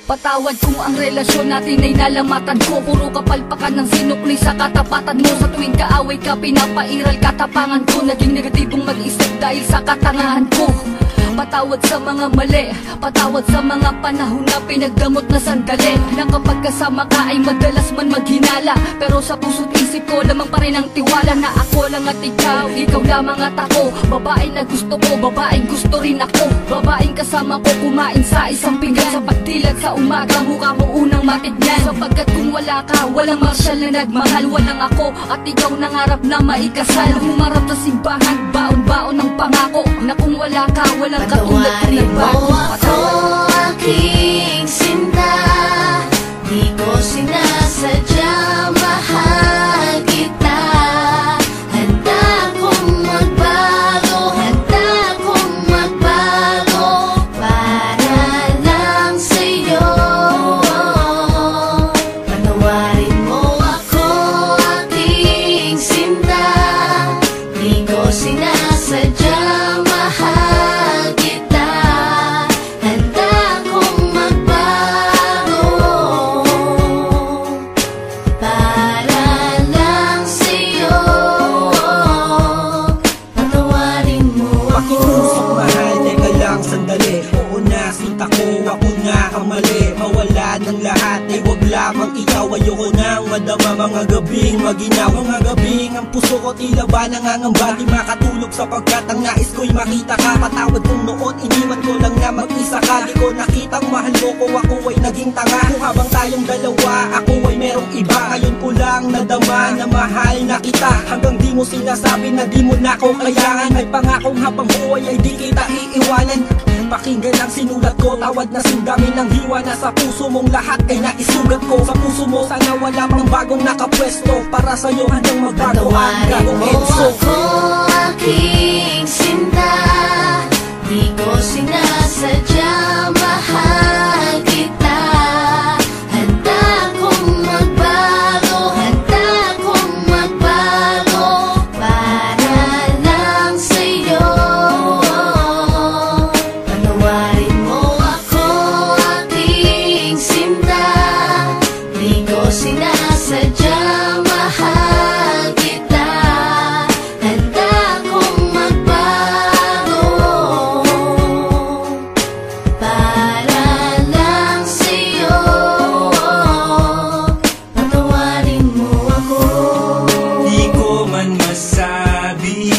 Patawad kung ang relasyon natin ay nalamatan ko. Puro kapalpakan ng sinukli sa katapatan mo. Sa tuwing kaaway ka, pinapairal katapangan ko. Naging negatibong mag-isip dahil sa katangahan ko. Patawad sa mga mali, patawad sa mga panahon na pinagdamot na sandali. Na kapag kasama ka ay madalas man maghinala, pero sa puso't isip ko lamang pa rin ang tiwala. Na ako lang at ikaw, ikaw lamang at ako. Babae na gusto ko, babaeng gusto rin ako. Babaeng kasama ko kumain sa isang pinggan. Sa pagdilat sa umaga, mukha mo unang matignan. Sapagkat kung wala ka, walang marsyal na nagmahal. Walang ako at ikaw nangarap na maikasal. Humarap sa simbahan, baon-baon ng pangako. Na kung wala ka, walang patawarin mo ako, aking sinta. Di ko sinasadya, mahal kita. Handa kong magbago, handa kong magbago para lang sa'yo. Patawarin mo ako, aking sinta. Di ko sinasadya, mahal kita. Handa kong magbago para lang sa'yo. Patawarin mo ako. Pakiusap mahal, teka lang sandali. Oo na, sinta ko, ako nga ang mali. Mawala ng lahat, ay wag lamang ikaw. Ayoko nang madama mga gabing maginaw. Mga gabing ang puso ko tila ba nangangamba. Di makatulog sapagkat ang nais ko'y makita ka. Patawad kong noon, iniwan ko lang na mag-isa ka. Di ko nakitang mahal mo ko, ako ay naging tanga. Kung habang tayong dalawa, ako ay merong iba. Ngayon ko lang nadama na mahal na kita. Hanggang di mo sinasabi na di mo na ko kailangan. May pangakong habang buhay ay di kita iiwanan. Pakinggan ang sinulat ko, tawad na sindami ng hiwa. Na sa puso mong lahat ay naisugat ko. Sa puso mo sana wala pang bagong nakapwesto. Para sa'yo hanggang magbago ang Patawarin gagong mo Enzo. ako, aking sinta. Di ko sinasadya, mahal kita. Handa kong magbago, handa kong magbago para lang sa'yo. Patawarin mo ako, aking sinta. Di ko sinasadya, mahal kita. Handa kong magbago para lang sa'yo. Patawarin mo ako. Di ko man masabi